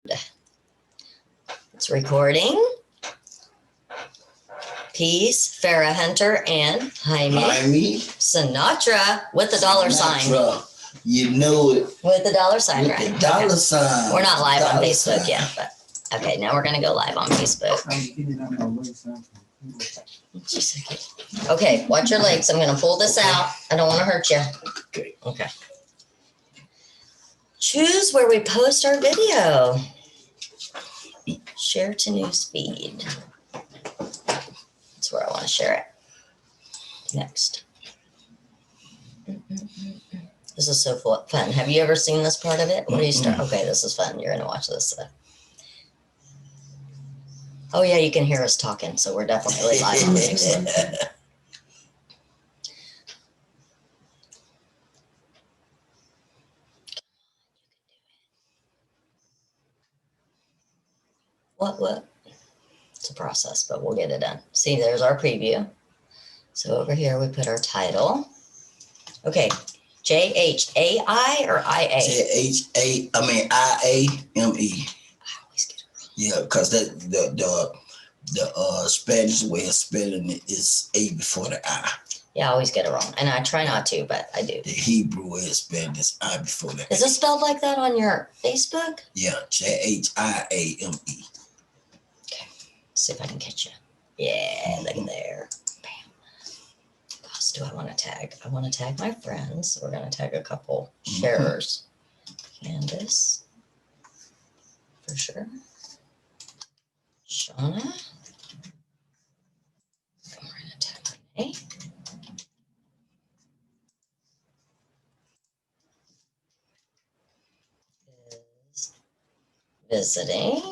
It's recording. Peace, Farrah Hunter, and Jhaime Sinatra with the dollar sign. You know it. With the dollar sign, with right? The dollar sign. We're not live on Facebook sign. yet, but okay, now we're gonna go live on Facebook. Okay, watch your legs. I'm gonna pull this out. I don't want to hurt you. Okay. Choose where we post our video. Share to newsfeed. That's where I want to share it. Next. This is so fun. Have you ever seen this part of it? Where do you start? Okay, this is fun. You're going to watch this. Oh, yeah, you can hear us talking, so we're definitely live on Facebook. What? It's a process, but we'll get it done. See, there's our preview. So over here, we put our title. Okay, Jhaime or IA? I-A-M-E. I always get it wrong. Yeah, because the Spanish way of spelling it is A before the I. Yeah, I always get it wrong. And I try not to, but I do. The Hebrew way of spelling is I before the Is it spelled like that on your Facebook? Yeah, Jhaime. Okay, let's see if I can catch you. Yeah, look at there. Do I want to tag? I want to tag my friends. We're going to tag a couple sharers. Candace, for sure. Shauna. We're going to tag Renee. Is visiting.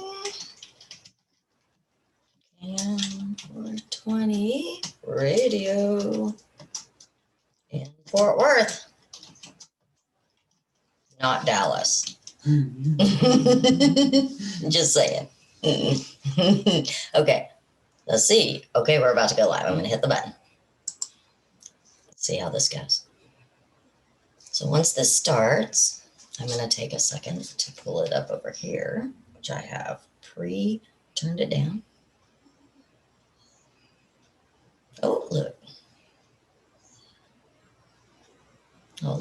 And 420 radio. In Fort Worth, not Dallas. Just saying. Okay, let's see. Okay, we're about to go live. I'm going to hit the button. Let's see how this goes. So once this starts, I'm going to take a second to pull it up over here, which I have turned it down. Oh, look. Oh,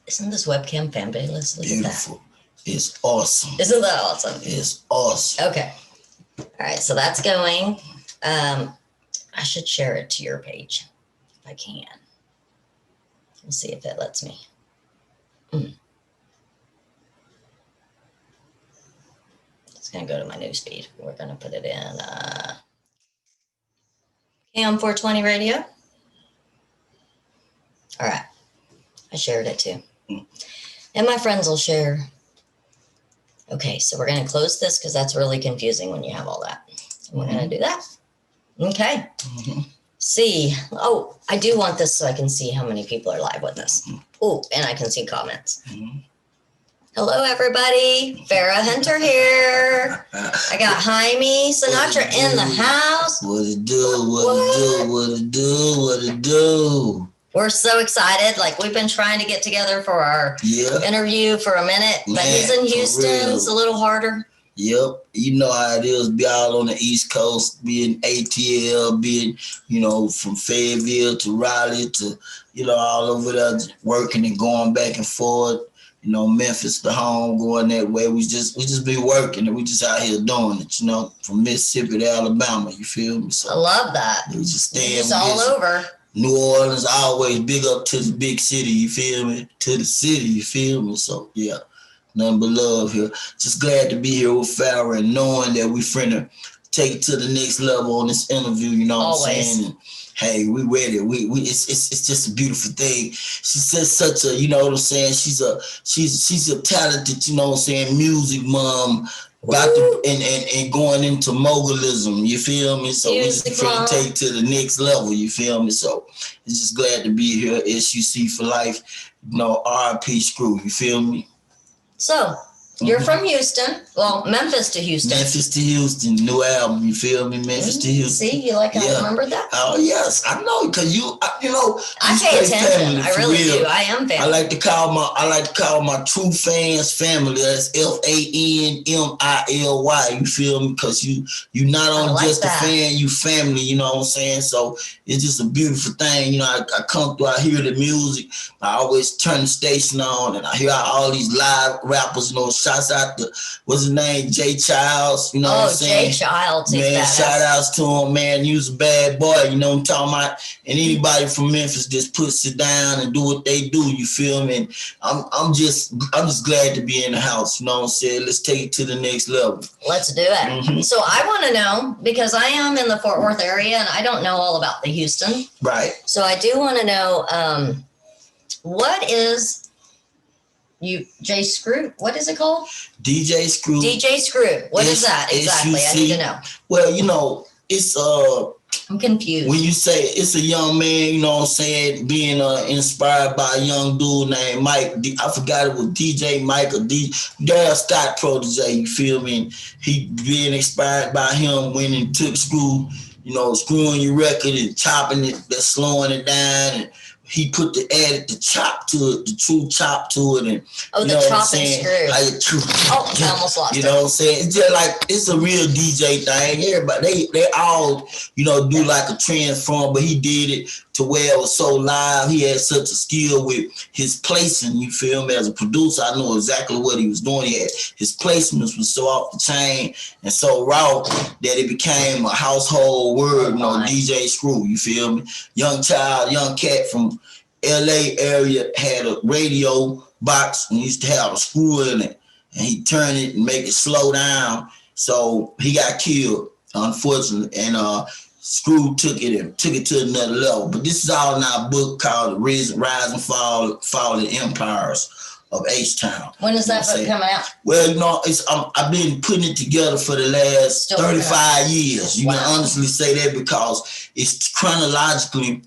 isn't this webcam fabulous? Look Beautiful. At that. It's awesome. Isn't that awesome? It's awesome. Okay. All right, so that's going. I should share it to your page if I can. We'll see if it lets me. It's going to go to my newsfeed. We're going to put it in Cam 420 radio. All right. I shared it too. And my friends will share. Okay, so we're going to close this because that's really confusing when you have all that. And we're going to do that. Okay. See. Oh, I do want this so I can see how many people are live with this. Oh, and I can see comments. Hello, everybody. Farrah Hunter here. I got Jhaime Sinatra in the house. What it do? We're so excited. Like, we've been trying to get together for our interview for a minute, but he's in Houston. It's a little harder. Yep. You know how it is. Be all on the East Coast, being ATL, being, from Fayetteville to Raleigh to, all over there, working and going back and forth. Memphis to home, going that way. We just be working and we just out here doing it, from Mississippi to Alabama. You feel me? So I love that. We just staying just all over. New Orleans, always big up to the big city, you feel me? To the city, you feel me? So, yeah, nothing but love here. Just glad to be here with Farrah and knowing that we finna take it to the next level on this interview, you know what I'm saying? And, hey, we ready. It's just a beautiful thing. She says such a, you know what I'm saying? She's a talented, music mom. About to and going into mogulism, you feel me? So we just trying to take to the next level, you feel me? So it's just glad to be here. SUC for life, RIP Screw, you feel me? So You're from Houston. Well, Memphis to Houston. Memphis to Houston, new album. You feel me? Memphis to Houston. See, you like I remembered that? Oh yes, I know, cause I pay attention. I really do. I am family. I like to call my true fans family. That's FANMILY. You feel me? Cause you not only just a fan, you family. You know what I'm saying? So it's just a beautiful thing. You know, I come through, I hear the music. I always turn the station on, and I hear all these live rappers. You know, shouts out to what's his name, Jay Childs. You know what I'm saying? Jay Childs, man. Shout outs to him, man. He was a bad boy. You know what I'm talking about? And anybody from Memphis just puts it down and do what they do. You feel me? And I'm just glad to be in the house. You know what I'm saying? Let's take it to the next level. Let's do it. So I want to know, because I am in the Fort Worth area and I don't know all about the Houston. Right. So I do want to know, what is J Screw? What is it called? DJ Screw. DJ Screw. What is that exactly? I need to know. Well, it's I'm confused. When you say it's a young man, you know what I'm saying, being inspired by a young dude named Mike. I forgot it was DJ Mike or Daryl Scott protege. You feel me? He being inspired by him when he took screwing your record and chopping it, that's slowing it down, and he added the chop to it, the true chop to it, and the chop and screw. I almost lost it. You know what I'm saying? It's just like it's a real DJ thing. Everybody they all do like a transform, but he did it to where it was so live. He had such a skill with his placing. You feel me? As a producer, I know exactly what he was doing. His placements was so off the chain and so raw that it became a household word. DJ Screw. You feel me? Young cat from LA area had a radio box and used to have a screw in it, and he turned it and make it slow down. So he got killed, unfortunately, and Screw took it to another level. But this is all in our book called Rise and Fall of the Empires of H-Town. When is that book coming out? Well, I've been putting it together for the last 35 years. You can honestly say that because it's chronologically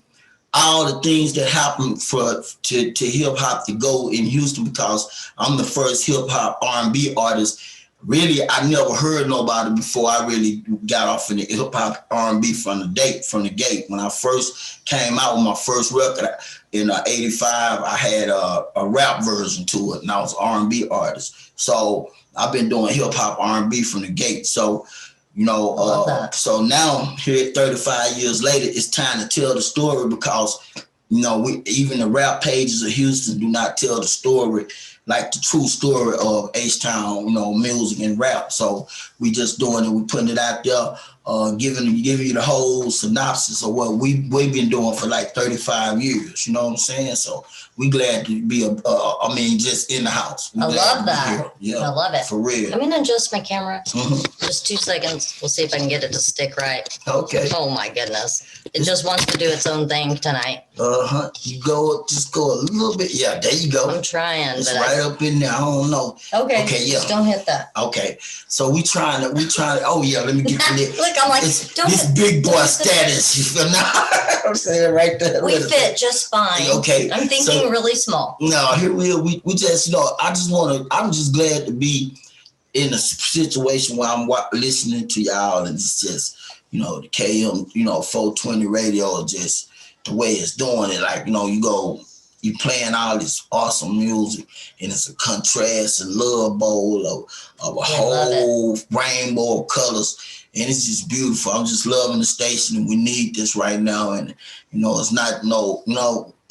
all the things that happened to hip hop to go in Houston, because I'm the first hip hop R&B artist. Really, I never heard nobody before I really got off in the hip hop R&B from the gate. When I first came out with my first record in '85, I had a rap version to it, and I was an R&B artist. So I've been doing hip hop R&B from the gate. So so now here 35 years later, it's time to tell the story, because even the rap pages of Houston do not tell the story like the true story of H-Town, music and rap. So we just doing it, we putting it out there, giving you the whole synopsis of what we've been doing for like 35 years. You know what I'm saying? So we glad to be just in the house. I love that. Yeah, I love it. For real. I'm gonna adjust my camera. Just 2 seconds. We'll see if I can get it to stick right. Okay. Oh my goodness. It just wants to do its own thing tonight. You just go a little bit. Yeah, there you go. I'm trying. It's right up in there. I don't know. Okay. Okay, yeah. Just don't hit that. Okay. So we trying to, oh yeah, let me get to this. Look, I'm like, this big boy status. You feel I'm saying right there. We fit just fine. Okay. I'm thinking really small. No, here we just, I'm just glad to be in a situation where I'm listening to y'all, and it's just, the KM, 420 radio, just the way it's doing it. Like, you playing all this awesome music, and it's a contrast and love bowl of a whole rainbow of colors, and it's just beautiful. I'm just loving the station, and we need this right now. And it's not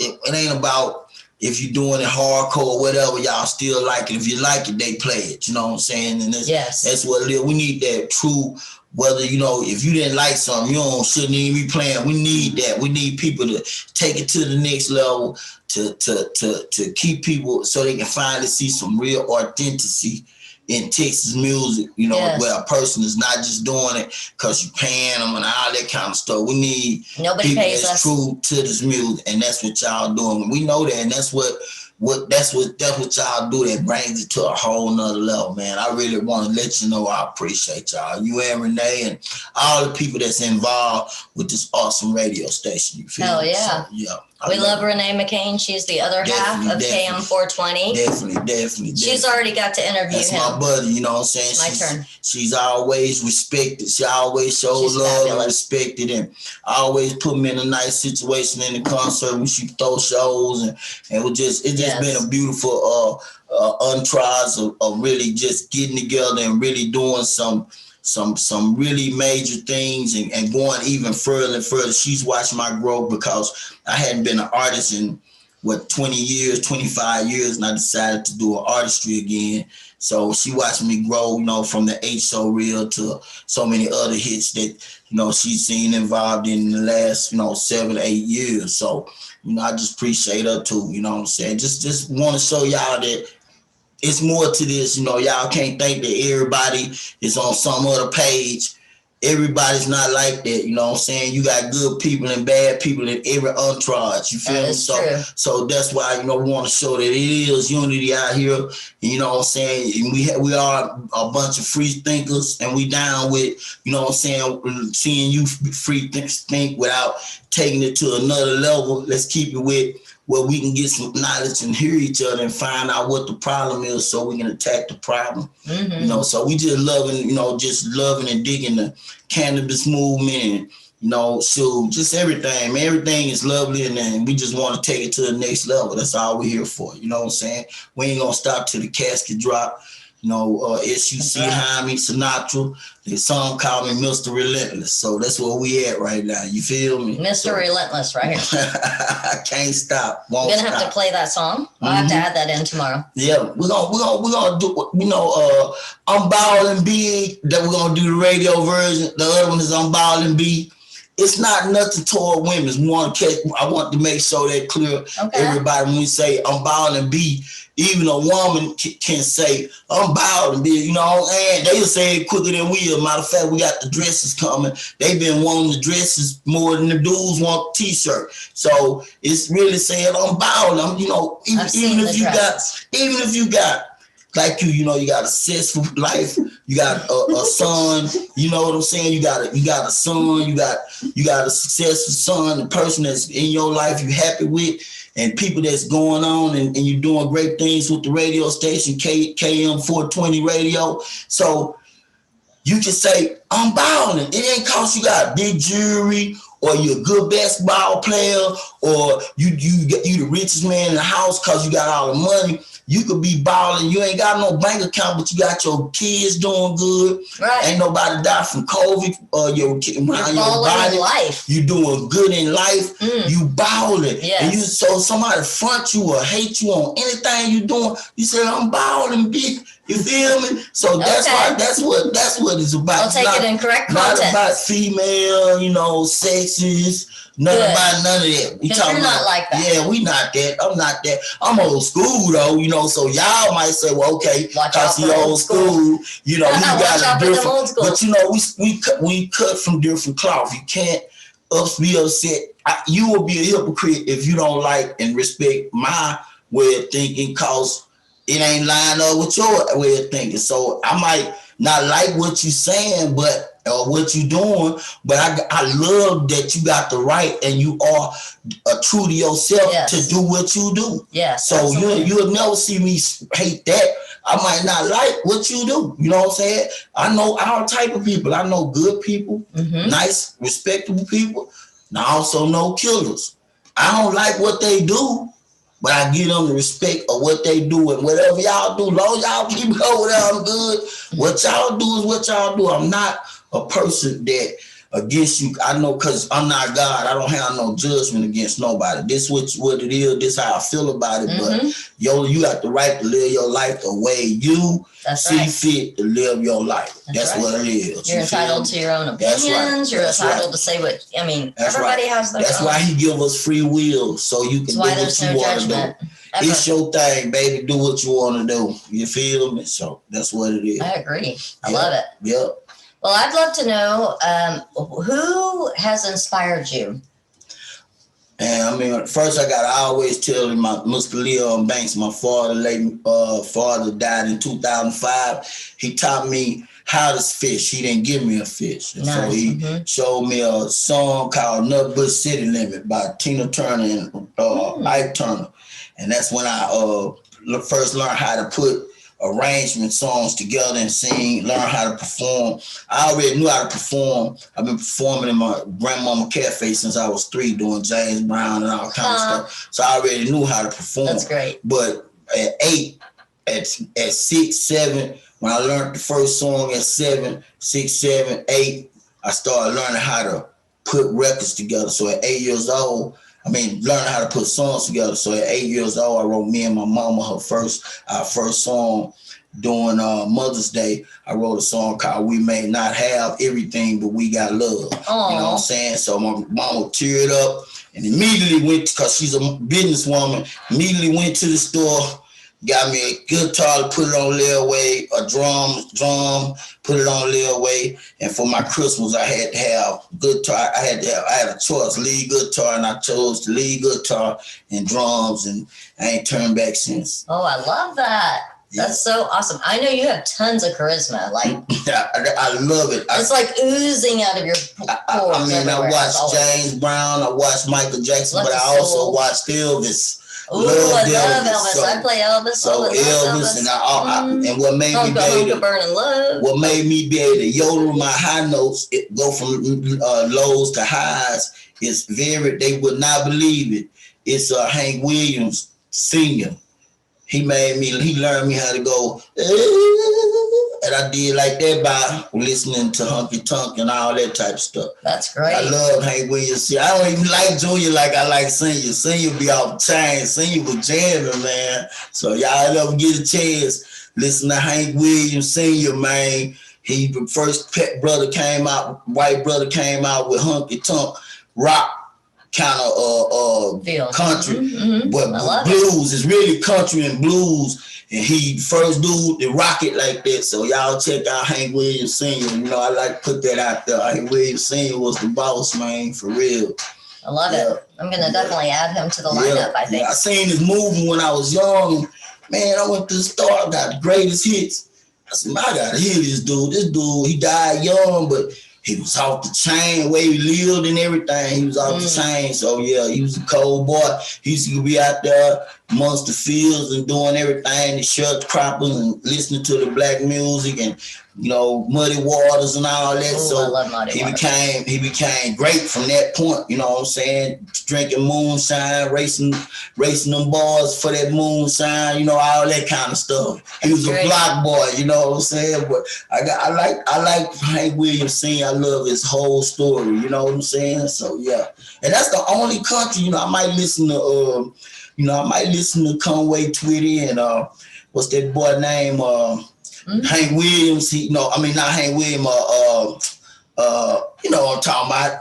it ain't about if you're doing it hardcore or whatever, y'all still like it. If you like it, they play it. You know what I'm saying? And that's what it is. We need that true. Whether, if you didn't like something, shouldn't even be playing. We need that. We need people to take it to the next level, to keep people so they can finally see some real authenticity in Texas music, where a person is not just doing it because you're paying them and all that kind of stuff. We need people that's true to this music, and that's what y'all doing. We know that, and that's what y'all do that brings it to a whole nother level, man. I really want to let you know I appreciate y'all. You and Renee and all the people that's involved with this awesome radio station. You feel Hell me? yeah. So, yeah. We love Renee McCain. She's the other half of KM420. Definitely. She's already got to interview him. That's my buddy, you know what I'm saying? My turn. She's always respected. She always shows love and respected, and always put me in a nice situation in the concert when she throw shows, and it just been a beautiful entourage of really just getting together and really doing some really major things and going even further and further. She's watched my growth because I hadn't been an artist in 20 years, 25 years, and I decided to do artistry again. So she watched me grow, you know, from the H So Real to so many other hits that, you know, she's seen involved in the last, 7 8 years. So, I just appreciate her too, you know what I'm saying? Just want to show y'all that it's more to this, y'all can't think that everybody is on some other page. Everybody's not like that, you know what I'm saying? You got good people and bad people in every entourage, you feel me? So that's why, we want to show that it is unity out here, you know what I'm saying? And we are a bunch of free thinkers, and we down with, you know what I'm saying, seeing you free think without taking it to another level. Let's keep it with where we can get some knowledge and hear each other and find out what the problem is so we can attack the problem. Mm-hmm. So we just loving and digging the cannabis movement and, so just everything, man. Everything is lovely, and then we just want to take it to the next level. That's all we're here for, you know what I'm saying? We ain't going to stop till the casket drop. SUC, Jhaime, Sinatra. The song called me Mr. Relentless. So that's where we at right now. You feel me? Mr. Relentless right here. I can't stop. We're going to have to play that song. I'll have to add that in tomorrow. Yeah, we're gonna do, I'm Ballin' B, that we're going to do the radio version. The other one is I'm Ballin' B. It's not nothing toward women. I want to make sure that clear. Everybody, when we say I'm Ballin' B, even a woman can say, I'm bowing, and they'll say it quicker than we are. Matter of fact, we got the dresses coming. They've been wanting the dresses more than the dudes want t-shirt. So it's really saying, I'm bowing. Even if you got, like you got a successful life, you got a son, you know what I'm saying? You got a son, you got a successful son, the person that's in your life you happy with, and people that's going on and you're doing great things with the radio station, KM420 radio. So you can say, I'm balling. It ain't cause you got big jewelry, or you're a good basketball player, or you the richest man in the house cause you got all the money. You could be balling. You ain't got no bank account, but you got your kids doing good. Right. Ain't nobody died from COVID or your body. Life. You doing good in life. You balling. Yes. And so somebody front you or hate you on anything you doing, you say, I'm balling, bitch. You feel me? So that's what it's about. I'll take it in correct context. Not about female, sexist. Nothing about none of that. You're not like that. Yeah, we not that. I'm not that. I'm old school though, so y'all might say, well, okay, because he old school, he got a different. But we cut from different cloth. You can't be upset. You will be a hypocrite if you don't like and respect my way of thinking, cause it ain't lined up with your way of thinking. So I might not like what you're saying, or what you doing, but I love that you got the right and you are true to yourself to do what you do. Yes. So you'll never see me hate that. I might not like what you do. You know what I'm saying? I know all type of people. I know good people, nice, respectable people. And I also know killers. I don't like what they do, but I give them the respect of what they do, and whatever y'all do, long y'all keep over there, I'm good. What y'all do is what y'all do. I'm not a person that against you. I know, because I'm not God. I don't have no judgment against nobody. This what it is. This how I feel about it. But you got the right to live your life the way you see fit to live your life. That's what it is. You're entitled to your own opinions. You're entitled to say what, everybody has their own. That's why he give us free will, so you can do what you want to do. It's your thing, baby. Do what you want to do. You feel me? So that's what it is. I agree. I love it. Yep. Well, I'd love to know who has inspired you. And first I always tell him, my Mr. Leon Banks, my father died in 2005. He taught me how to fish. He didn't give me a fish. And so Nice. he showed me a song called Nut Bush City Limit by Tina Turner and Ike Turner. And that's when I first learned how to put arrangement songs together and sing, learn how to perform. I already knew how to perform. I've been performing in my grandmama cafe since I was 3, doing James Brown and all kind of stuff. So I already knew how to perform. That's great. But at 8, at 6, 7, when I learned the first song at 7, 6, 7, 8, I started learning how to put records together. So at 8 years old, learning how to put songs together. So at 8 years old, I wrote me and my mama our first song during Mother's Day. I wrote a song called We May Not Have Everything, But We Got Love. Aww. You know what I'm saying? So my mama teared up and immediately went, because she's a businesswoman, immediately went to the store, got me a guitar to put it on layaway, a drum, put it on layaway. And for my Christmas, I had to have guitar. I had a choice, lead guitar, and I chose the lead guitar and drums, and I ain't turned back since. Oh, I love that. Yeah. That's so awesome. I know you have tons of charisma. Like I love it. It's like oozing out of your pores. I watched James Brown, I watched Michael Jackson, but I also watched Elvis. Oh, I love Elvis. So, I play Elvis. So Elvis. And what made me be able to yodel my high notes, go from lows to highs, is they would not believe it. It's Hank Williams Sr. He learned me how to go, and I did like that by listening to Honky Tonk and all that type of stuff. That's great. I love Hank Williams. I don't even like Junior like I like Senior. Senior be off the chain. Senior was jamming, man. So y'all ever get a chance, listen to Hank Williams Senior, man. He the first white brother came out with Honky Tonk rock kind of country, but blues. It's really country and blues. And he first dude to rock it like that. So y'all check out Hank Williams Sr. You know, I like to put that out there. Hank Williams Sr. was the boss, man, for real. I love it. I'm going to definitely add him to the lineup, I think. I seen his movie when I was young. Man, I went to the store, got the greatest hits. I said, I got to hear this dude. This dude, he died young, but he was off the chain, where he lived and everything. He was off the chain. So, yeah, he was a cold boy. He used to be out there amongst the fields and doing everything, the sharecroppers and listening to the black music and, you know, Muddy Waters and all that. Ooh, so I love Muddy Waters. He became great from that point, you know what I'm saying? Drinking moonshine, racing them bars for that moonshine, you know, all that kind of stuff. He was a block boy, you know what I'm saying? But I like Hank Williams Sr. I love his whole story, you know what I'm saying? So yeah. And that's the only country, you know, I might listen to Conway Twitty and what's that boy name? Hank Williams. Not Hank Williams. You know what I'm talking about?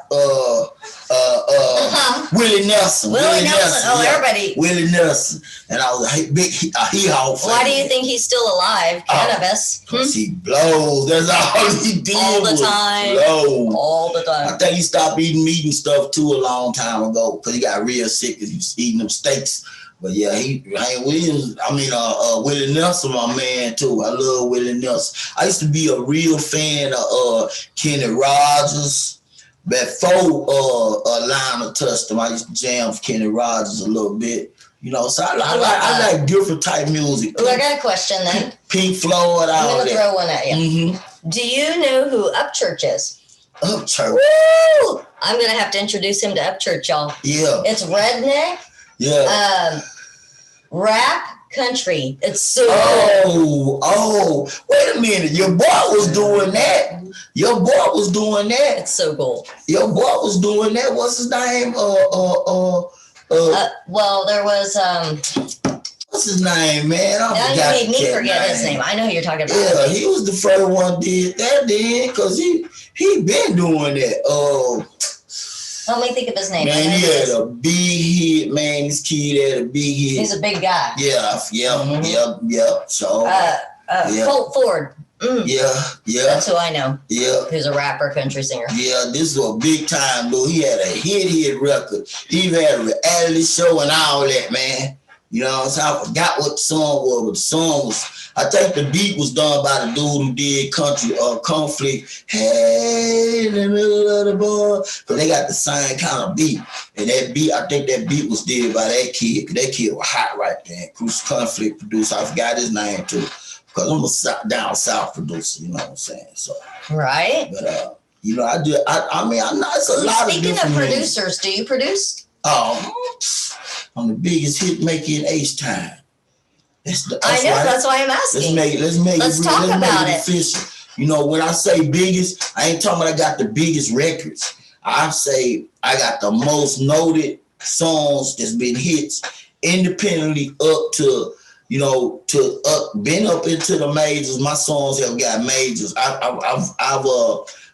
Willie Nelson. Willie Nelson. Oh, yeah. Everybody. Willie Nelson. And I was a big hee-haw fan. Why do you think he's still alive? Cannabis. Because he blows. That's all he did. All the time. Blow. All the time. I think he stopped eating meat and stuff too a long time ago because he got real sick because he was eating them steaks. But yeah, Hank Williams, Willie Nelson, my man too. I love Willie Nelson. I used to be a real fan of Kenny Rogers. Before Lionel touched him, I used to jam for Kenny Rogers a little bit. You know, so I like different type music. Well, I got a question then. Pink Floyd, all that. I'm going to throw one at you. Mm-hmm. Do you know who Upchurch is? Upchurch? Woo! I'm going to have to introduce him to Upchurch, y'all. Yeah. It's redneck. Yeah. Rap country. It's so Oh, wait a minute. Your boy was doing that. It's so cool. Your boy was doing that. What's his name? Well, there was what's his name, man? Now you made me forget his name. I know who you're talking about. Yeah, he was the first one did that then, because he been doing that. Let me think of his name. Man, he had a big hit, man. This kid had a big hit. He's a big guy. Yeah. So Colt Ford. Yeah. That's who I know. Yeah. Who's a rapper, country singer. Yeah, this is a big time, dude. He had a hit record. He even had a reality show and all that, man. You know, so I forgot what the song was, but the song was, I think the beat was done by the dude who did country conflict. Hey, in the middle of the bar, because they got the same kind of beat. And that beat, I think that beat was did by that kid. That kid was hot right there. Cruise Conflict producer. I forgot his name too. Because I'm a down south producer, you know what I'm saying? So right. But you know, I mean, I'm not. It's a lot of Speaking different of producers, do you produce? Oh, I'm the biggest hit maker in H-Time. I know, that's why I'm asking. Let's talk about it. Official. You know, when I say biggest, I ain't talking about I got the biggest records. I say I got the most noted songs that's been hits independently up to, you know, been up into the majors. My songs have got majors. I've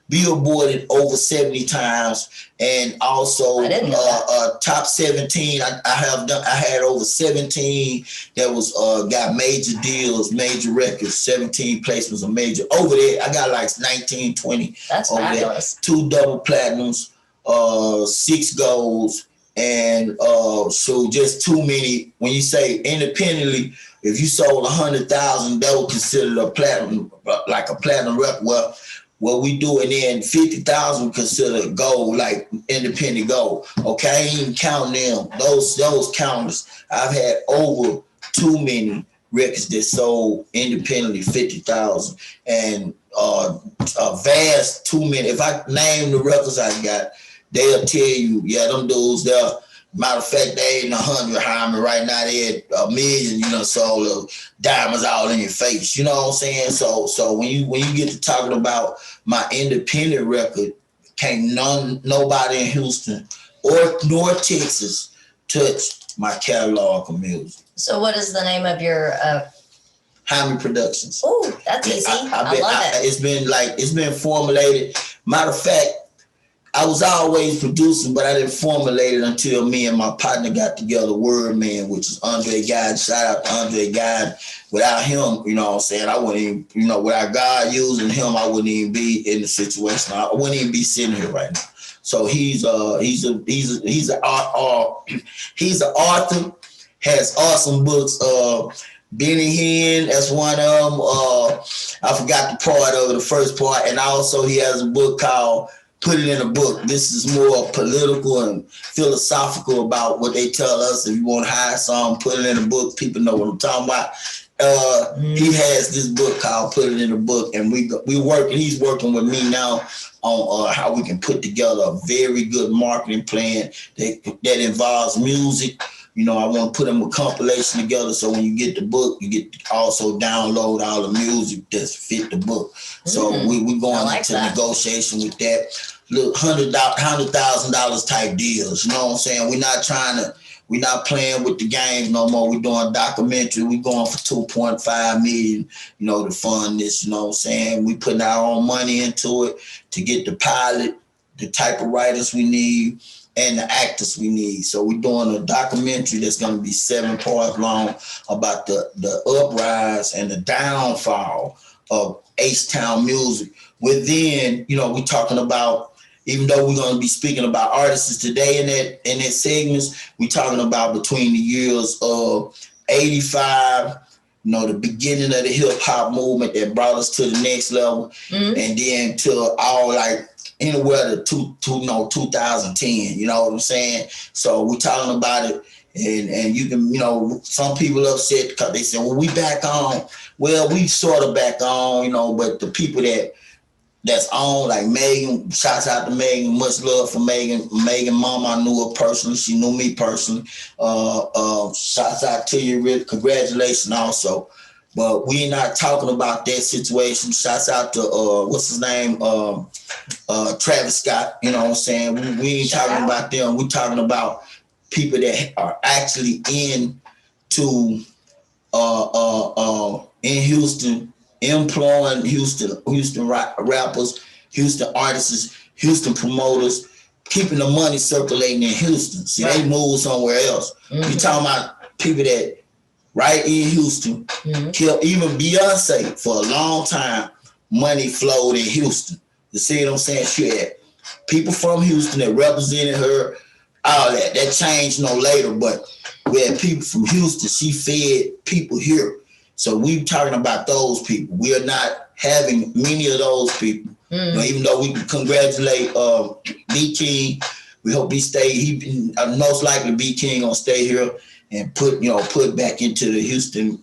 billboarded over 70 times, and also top 17. I had over 17 that was got major deals, major records, 17 placements of major over there. I got like 19, 20. That's fabulous. There. 2 double platinums, 6 golds, and so just too many. When you say independently, if you sold 100,000, that would consider a platinum, like a platinum record. Well, we do it in 50,000 considered gold, like independent gold. Okay, I ain't even counting them. Those counters. I've had over too many records that sold independently 50,000, and a vast too many. If I name the records I got, they'll tell you, yeah, them dudes. They're matter of fact, they ain't 100, Jhaime. Right now they at 1 million. You know, sold diamonds all in your face. You know what I'm saying? So when you get to talking about my independent record, can't nobody in Houston nor Texas touch my catalog of music. So what is the name of your Jhaime Productions? Oh, that's easy. I love it. It's been formulated. Matter of fact, I was always producing, but I didn't formulate it until me and my partner got together, Word Man, which is Andre God. Shout out to Andre God. Without him, you know what I'm saying, I wouldn't even, you know, without God using him, I wouldn't even be in the situation. I wouldn't even be sitting here right now. So he's an author, has awesome books. Benny Hinn, that's one of them. I forgot the part of it, the first part, and also he has a book called Put It in a Book. This is more political and philosophical about what they tell us. If you want to hire something, put it in a book. People know what I'm talking about. He has this book called Put It in a Book, and he's working with me now on how we can put together a very good marketing plan that involves music. You know, I want to put them a compilation together, so when you get the book, you get to also download all the music that's fit the book. So we're going into negotiation with that. Look, $100,000 type deals. You know what I'm saying? We're not playing with the games no more. We're doing documentary. We're going for 2.5 million, you know, to fund this. You know what I'm saying? We putting our own money into it to get the pilot, the type of writers we need, and the actors we need. So we're doing a documentary that's going to be 7 parts long about the uprise and the downfall of H-Town music. Within, you know, we're talking about, even though we're going to be speaking about artists today in that segments, we're talking about between the years of 85, you know, the beginning of the hip hop movement that brought us to the next level, and then to all like anywhere to 2010, you know what I'm saying? So we're talking about it, and you can, you know, some people upset because they say, well, we back on. Well, we sort of back on, you know, but the people that's on, like Megan, shouts out to Megan, much love for Megan. Megan mama, I knew her personally, she knew me personally. Shouts out to you, Rick, congratulations also. But we not talking about that situation. Shouts out to what's his name, Travis Scott. You know what I'm saying? We ain't talking about them. We talking about people that are actually into in Houston, employing Houston rappers, Houston artists, Houston promoters, keeping the money circulating in Houston. See, they move somewhere else. You talking about people that right in Houston, kept even Beyonce for a long time, money flowed in Houston. You see what I'm saying? She had people from Houston that represented her all that. That changed no later, but we had people from Houston. She fed people here. So we talking about those people. We are not having many of those people. You know, even though we can congratulate B King, we hope he stay. He most likely B King gonna stay here and put back into the Houston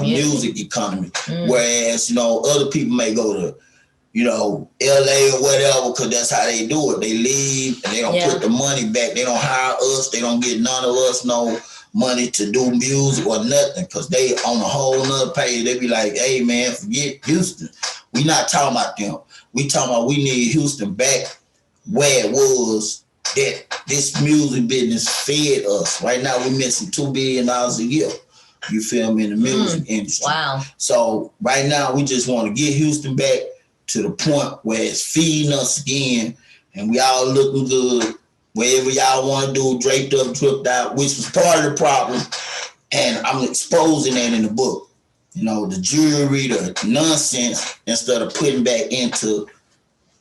music economy. Whereas other people may go to LA or whatever, because that's how they do it. They leave and they don't put the money back. They don't hire us. They don't get none of us no money to do music or nothing, because they on a whole nother page. They be like, hey man, forget Houston. We not talking about them. We talking about we need Houston back where it was, that this music business fed us. Right now we missing $2 billion a year. You feel me, in the music industry. Wow. So right now we just want to get Houston back to the point where it's feeding us again, and we all looking good. Wherever y'all want to do, draped up, dripped out, which was part of the problem. And I'm exposing that in the book. The jewelry, the nonsense, instead of putting back into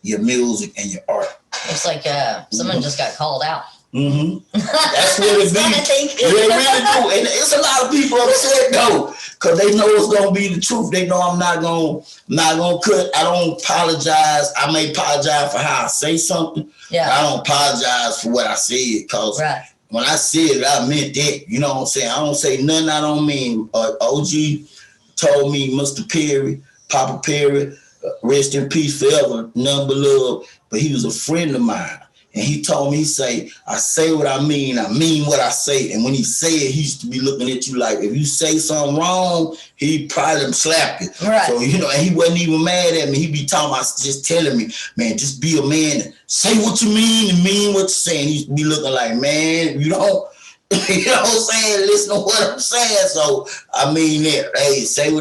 your music and your art. It's like someone just got called out. That's what it be. I think. They really do. And it's a lot of people upset though, because they know it's gonna be the truth. They know I'm not gonna cut. I don't apologize. I may apologize for how I say something. Yeah. I don't apologize for what I said, because when I said it, I meant that. You know what I'm saying? I don't say nothing I don't mean. OG told me, Mr. Perry, Papa Perry, rest in peace forever, none but love. But he was a friend of mine. And he told me, he say, I say what I mean what I say. And when he say it, he used to be looking at you like, if you say something wrong, he probably slap you. Right. So, and he wasn't even mad at me. He be talking about, just telling me, man, just be a man and say what you mean and mean what you're saying. He used to be looking like, man, you know what I'm saying? Listen to what I'm saying. So I mean that. Hey, I say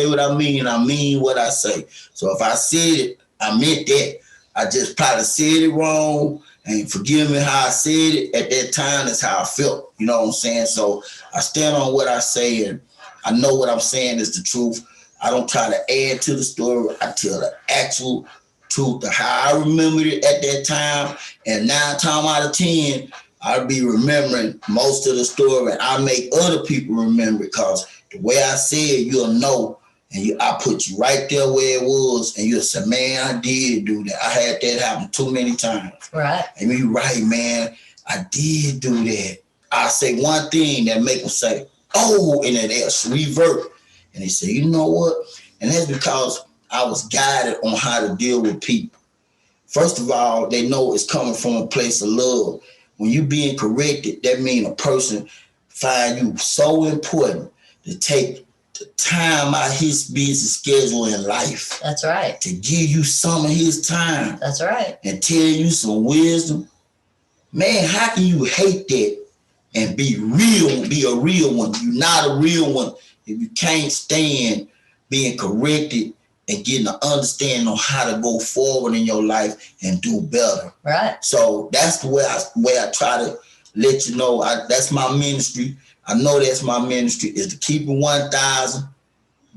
what I mean what I say. So if I said it, I meant that. I just probably said it wrong, and forgive me how I said it at that time. That's how I felt. You know what I'm saying? So I stand on what I say, and I know what I'm saying is the truth. I don't try to add to the story. I tell the actual truth of how I remembered it at that time. And 9 times out of 10, I'll be remembering most of the story. I make other people remember, because the way I say it, you'll know. And I put you right there where it was, and you'll say, man, I did do that. I had that happen too many times. Right. And you're right, man, I did do that. I say one thing that make them say, oh, and then they'll revert. And they say, you know what? And that's because I was guided on how to deal with people. First of all, they know it's coming from a place of love. When you being corrected, that means a person find you so important to take the time out his busy schedule in life. That's right. To give you some of his time. That's right. And tell you some wisdom. Man, how can you hate that and be a real one? You're not a real one if you can't stand being corrected and getting an understanding on how to go forward in your life and do better. Right. So that's the way I try to let you know. That's my ministry. I know that's my ministry, is to keep it 1,000,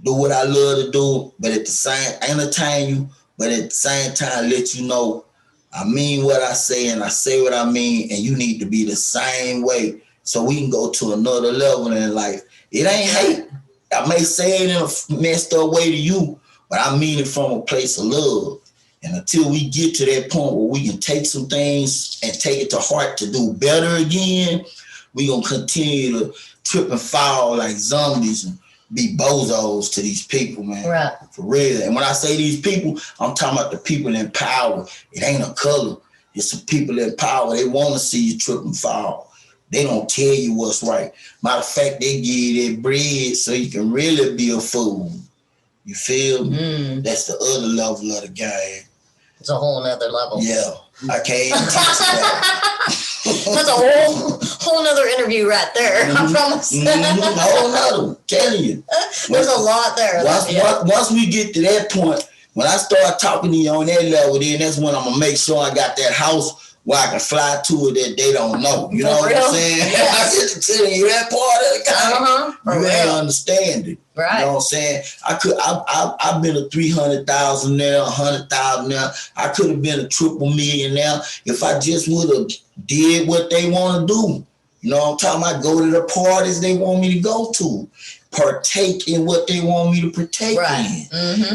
do what I love to do, but at the same, entertain you, but at the same time, let you know I mean what I say and I say what I mean, and you need to be the same way so we can go to another level in life. It ain't hate. I may say it in a messed up way to you, but I mean it from a place of love. And until we get to that point where we can take some things and take it to heart to do better again, we gonna continue to trip and fall like zombies and be bozos to these people, man. Right. For real. And when I say these people, I'm talking about the people in power. It ain't a color. It's some people in power. They want to see you trip and fall. They don't tell you what's right. Matter of fact, they give you that bread so you can really be a fool. You feel me? That's the other level of the game. It's a whole nother level. Yeah. I can't even teach that. That's a whole nother interview right there. I promise. Whole nother. Telling you. There's a lot there. Once we get to that point, when I start talking to you on that level, then that's when I'm gonna make sure I got that house where I can fly to it that they don't know. You know For what real? I'm saying? Yes. I just telling you that part of the game. For You ain't real. understanding. Right. You know what I'm saying? I've been a 300,000 now, 100,000 now. I could have been a triple millionaire if I just would have did what they want to do. You know what I'm talking about? Go to the parties they want me to go to. Partake in what they want me to partake in.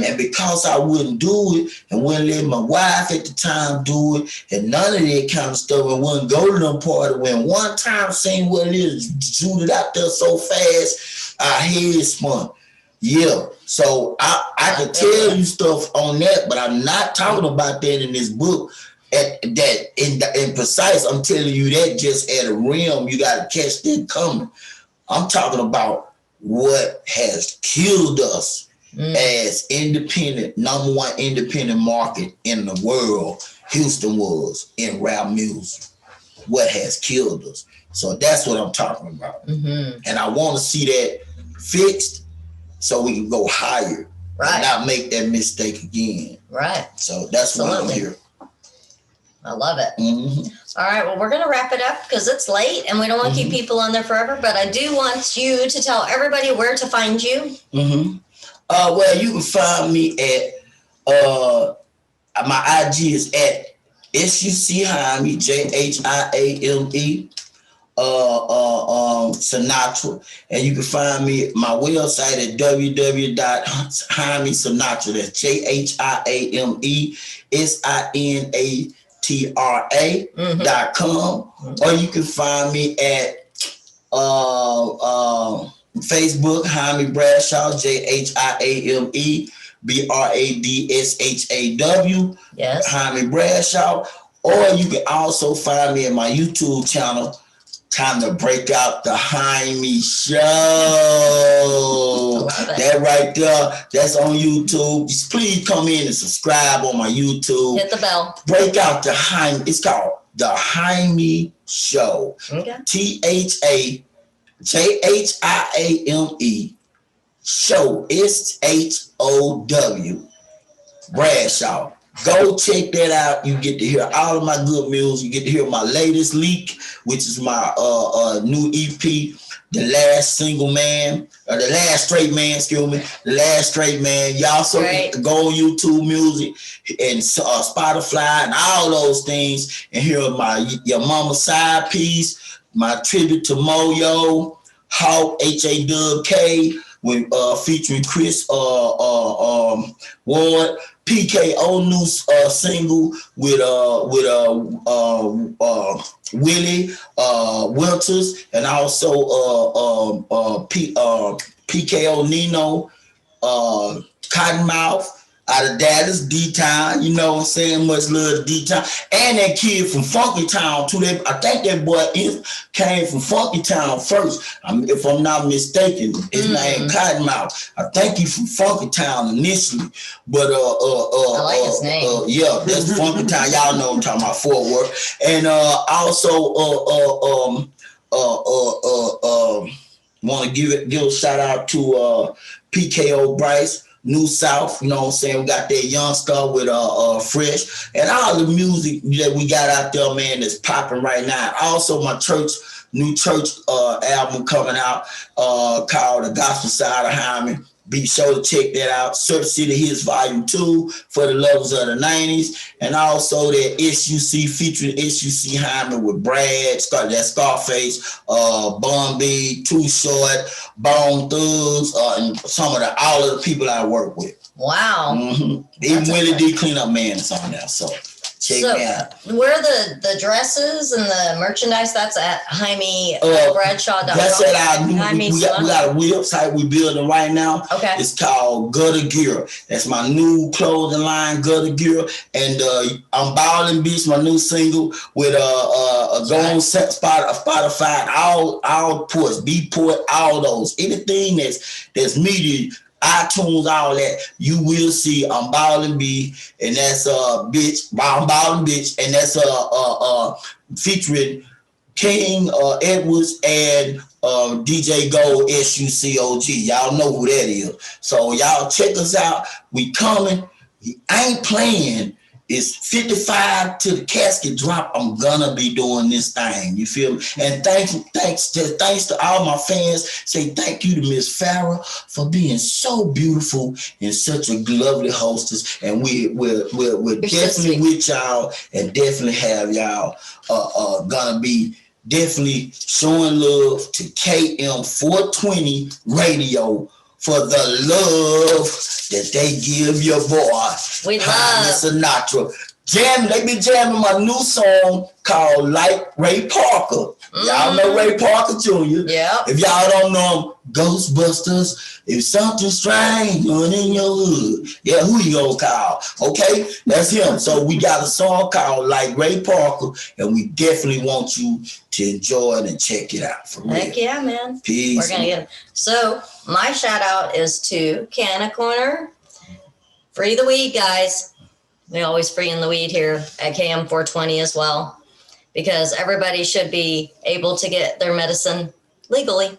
And because I wouldn't do it and wouldn't let my wife at the time do it and none of that kind of stuff and wouldn't go to them parties, when one time seen what it is, zooted out there so fast, our head spun. Yeah, so I can tell you stuff on that, but I'm not talking about that in this book. At that in precise, I'm telling you that just at a realm, you got to catch that coming. I'm talking about what has killed us as independent, number one independent market in the world. Houston was in rap music. What has killed us? So that's what I'm talking about, and I want to see that fixed so we can go higher and not make that mistake again. Right. So that's why I'm here. I love it. All right, well, we're going to wrap it up because it's late and we don't want to keep people on there forever, but I do want you to tell everybody where to find you. Well, you can find me at, my IG is at SUC Jhaime, Jhaime, Sinatra, and you can find me at my website at www.JhaimeSinatra. That's JhaimeSinatra.com, or you can find me at Facebook, Jhaime Bradshaw, Jhaime Bradshaw. Yes, Jhaime Bradshaw, or you can also find me at my YouTube channel. Time to break out the Jhaime Show. That right there, that's on YouTube. Just please come in and subscribe on my YouTube. Hit the bell. Break out the Jhaime. It's called the Jhaime Show. Okay. THAJHIAME Show. SHOW. Bradshaw. Go check that out. You get to hear all of my good music. You get to hear my latest leak, which is my new EP, The Last Single Man, or The Last Straight Man, excuse me. The Last Straight Man. Y'all also go on YouTube Music and Spotify and all those things and hear my Your Mama side piece, my tribute to Moyo, Hawk, HAWK, with featuring Chris Ward. PKO new single with Willie Winters, and also PKO Nino Cottonmouth out of Dallas, D-Town, you know what I'm saying? Much love to D-Town. And that kid from Funky Town, too. I think that boy came from Funky Town first, if I'm not mistaken. His name Cottonmouth. I think he's from Funky Town initially. But I like his name. Yeah, that's Funky Town. Y'all know I'm talking about Fort Worth. And also want to give a shout out to PKO Bryce, New South, you know what I'm saying? We got that young stuff with Fresh and all the music that we got out there, man, that's popping right now. Also, my new church album coming out called The Gospel Side of Jhaime. Be sure to check that out. Surf City Hits Volume 2 for the lovers of the 90s. And also that SUC featuring SUC Jhaime with Brad, that Scarface, Bun B, Too Short, Bone Thugs, and all of the people I work with. Wow. Even Willie D Cleanup Man is on there. So check me out. Where the dresses and the merchandise, that's at Jhaime Bradshaw.com. That's at our new, we got a website we're building right now. Okay. It's called Gutter Gear. That's my new clothing line, Gutter Gear. And I'm Ballin' Bitch, my new single with go on Spotify, all ports, Beatport, all those. Anything that's media, iTunes, all that, you will see I'm Ballin' B, and that's bitch, I'm Ballin' Bitch, and that's featuring King Edwards and DJ Gold SUCOG. Y'all know who that is. So y'all check us out. We coming. I ain't playing It's 55 to the casket drop. I'm gonna be doing this thing. You feel me? And thanks to all my fans. Say thank you to Miss Farrah for being so beautiful and such a lovely hostess. And we're definitely with y'all and definitely have y'all gonna be definitely showing love to KM 420 radio for the love that they give your boy. We love Inatra. They be jamming my new song called Like Ray Parker. Y'all know Ray Parker Jr. Yeah. If y'all don't know him, Ghostbusters. If something strange going in your hood, yeah, who you gonna call? Okay, that's him. So we got a song called Like Ray Parker, and we definitely want you to enjoy it and check it out. For real. Heck yeah, man. Peace. We're gonna get it. So my shout out is to Canna Corner. Free the weed, guys. We always free in the weed here at KM 420 as well, because everybody should be able to get their medicine legally.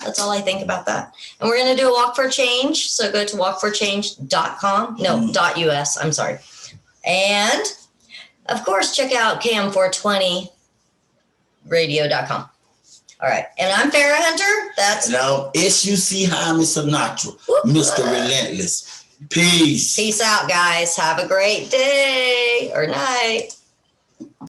That's all I think about that. And we're going to do a walk for change. So go to walkforchange.com. No, .us. I'm sorry. And of course, check out KM420radio.com. All right. And I'm Farrah Hunter. That's SUC Jhaime Sinatra, Mr. Relentless. Peace. Peace out, guys. Have a great day or night.